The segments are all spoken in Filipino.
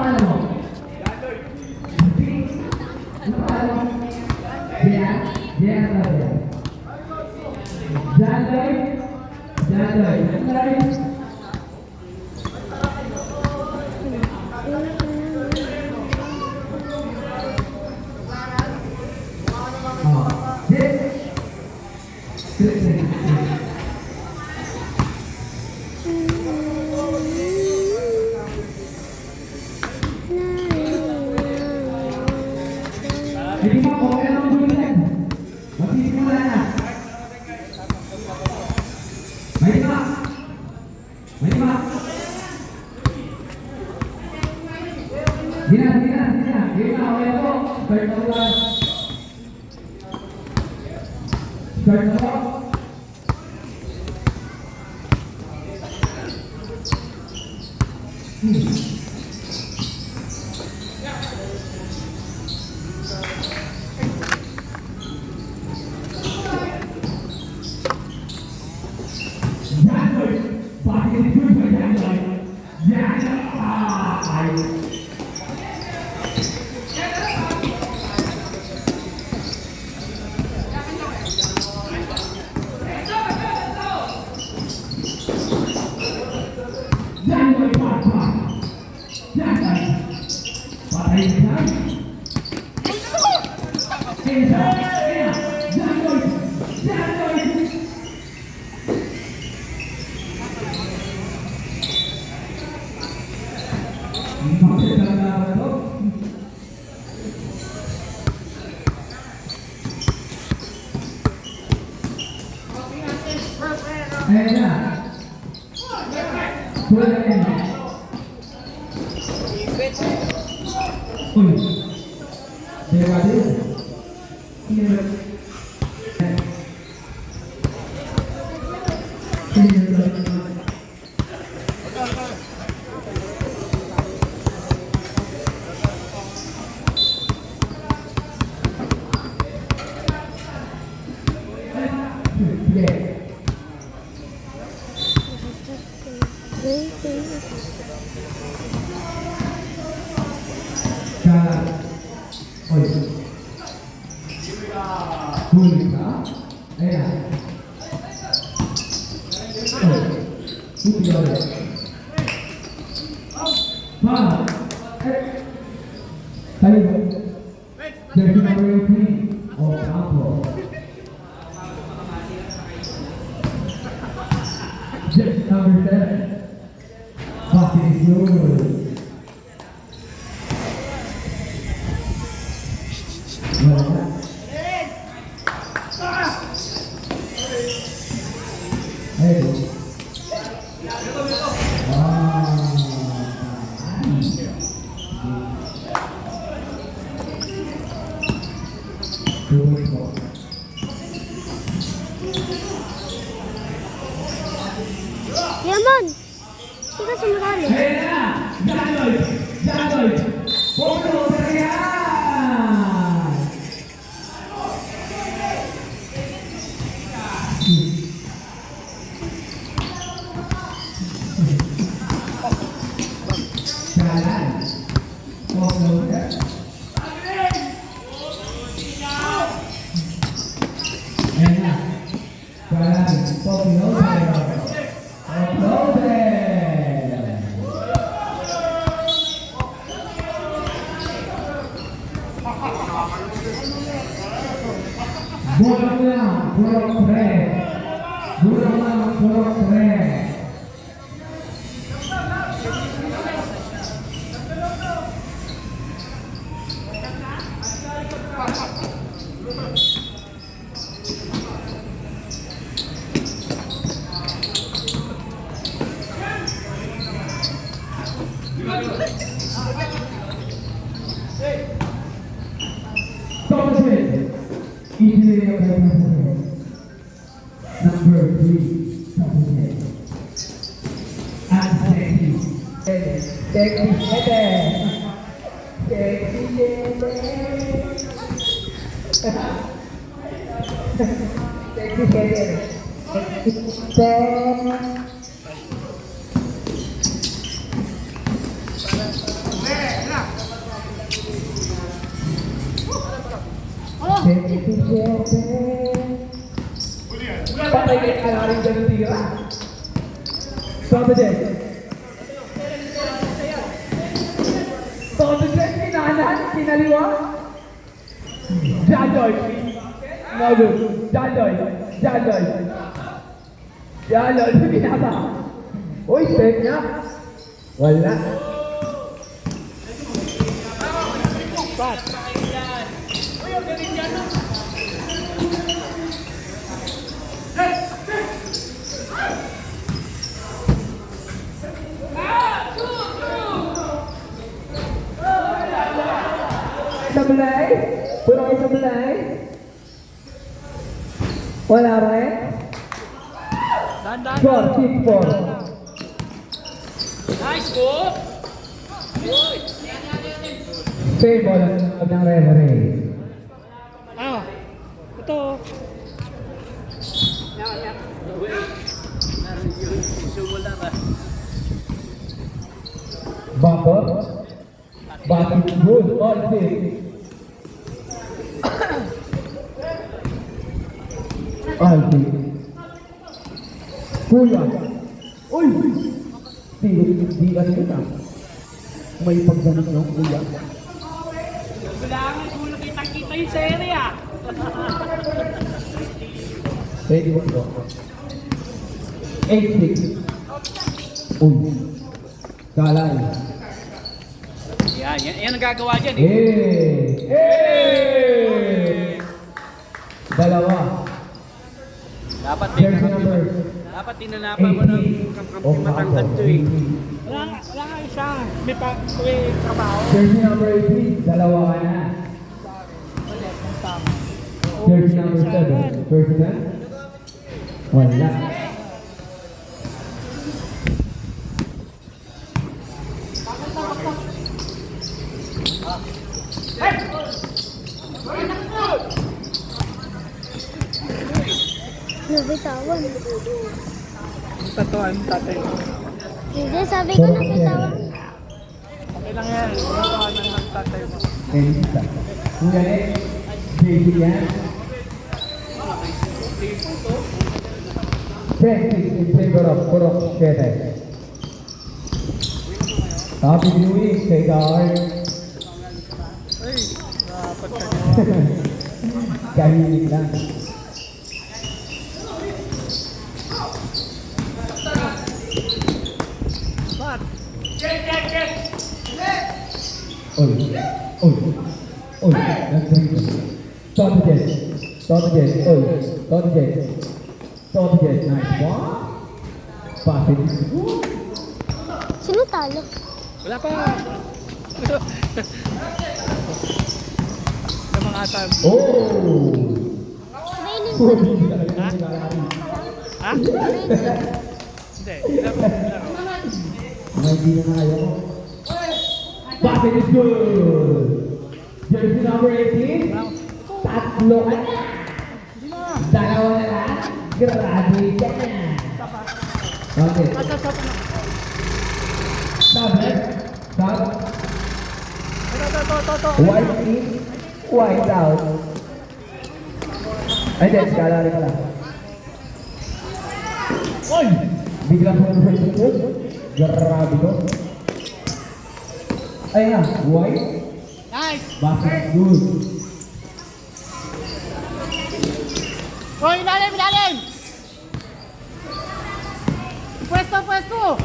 pangalan mo? Ano pangalan mo? Diyan? Diyan ka ba? Jandoy? Jandoy? Jandoy? Jadi mau komen dong dulu kan? Masih dimulai ya? Baik pak, baik pak. Gina, oleh itu baik keluar. Baik keluar. Yaman, hindi ka sumali. Number 3, Patay kayo ka na rin dyan ng tira. Soto Jet. Soto Jet, kinanan, kinaliwa. Jadoy. No good. Jadoy. Jadoy, pinaba. Uy, step niya. Wala. Pat. Sablay? Puro kayo sablay? Wala rin? Dandan. Score, kick for. Nice go. Fair ball ng referee. Ano? Ito. Bato. Bato good. All fit. All fit. Kuya. Uy! Di ka nila. May pagganit yung kuya. Kailangan kung nakita-kita yung seri ah. Ready mo ito. 8-6. Uy. Kalay. Yan ang gagawa dyan Eh! Eh! Dalawa. Dapat Jersey number. Dapat tinanapan mo ng kamping matangkad to eh. 18. Wala nga siya. May trabaho. Jersey number 18. Dalawa ka na. Jersey number 7. First na? Wala. Nabitawan. Tatuan tatay. Hindi, sabi ko nabitawan. Okay lang yan. Tatuan ng tatay mo. Elisa. Kung galing, Jersey yan. Practice in favor of Purok Shete. Happy viewing kay Guard. Ay, dapat ka Kahilig lang. Pat. Oy. Toto Jet. Oy. Toto Jet. Nice. Wow. Passing. Sino talo? Wala pa. Sa mga atam. Oh. Bailey. Ha? Hindi. May di na kaya ko. Passing is good. Jersey number 18. Tatlo ka na. Dalawa na lang. Graduate ka na. Okay. Stop. White in, white out. Ay, then, kalari ka lang. Oy! Biglang mo yung food. Grabe to. Ay nga, white. Nice! Basket good. Hoy, ilalim! Pwesto!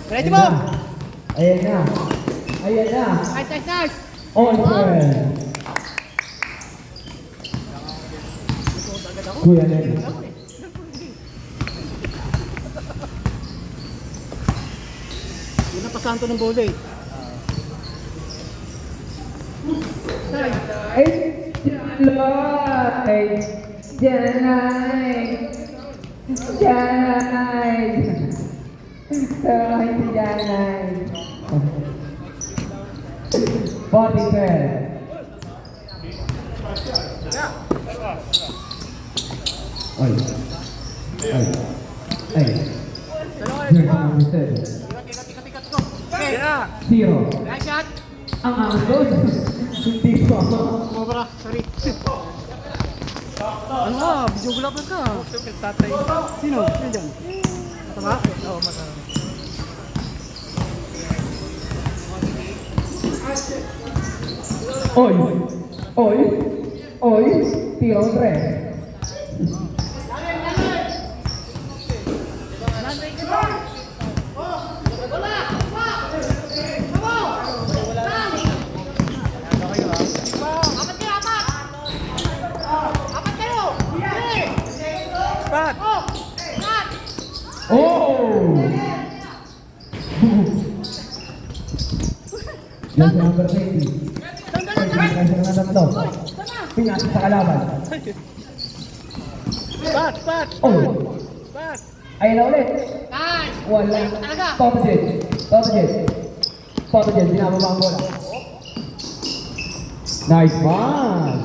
Ready mo? Ayan na. Nice! On friend. Kuya Lenny. Yun ang pasanto ng bola eh. Ay, Janay. Ay, si Janay. 40 fair. Oy. Ay. Ay. Jersey number 7. Yeah. 0. Nice shot. Ang angkos. Hindi po. Mabara, sorry. Ano ka? Videographer ka. Tatay. Sino? Sino dyan? Tama? Oo, masama. Oy. Oy. Oy. Tiro 3. Pat! Oh! Jersey number 20. Pressure na tatlo. Pinasok sa kalaban. Pat! Pat! Oh! Pat! Ayun na ulit. Wala. Photogenic. Photogenic. Photogenic. Binababa ang bola. Nice pass.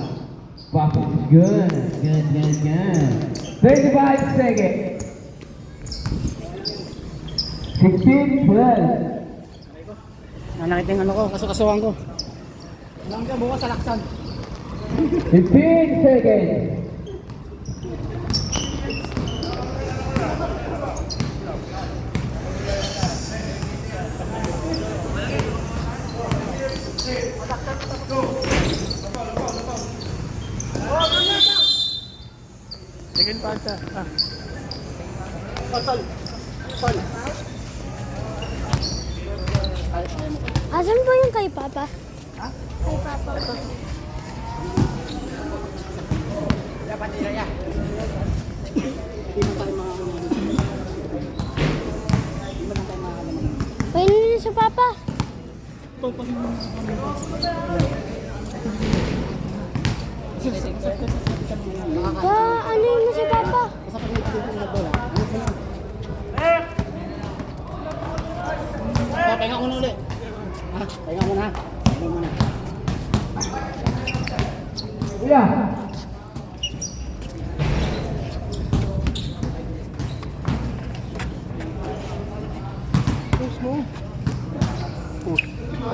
Pass is good. Good, good, good. 35 seconds. 16, 12. Nakita yung ano ko, kasukasuhan ko. Alam ka, bukas sa laksan. 15 seconds. Second pass ah. Pasal. Pasal. Asan po yung kay Papa? Ha? Kay Papa po. Dapat nila yan. Hindi mo tayo mga Pwede na si Papa. Ano yun na si Papa? Pahinga ko na ulit. Ha? Pahinga mo na. Pahinga mo na. Yeah.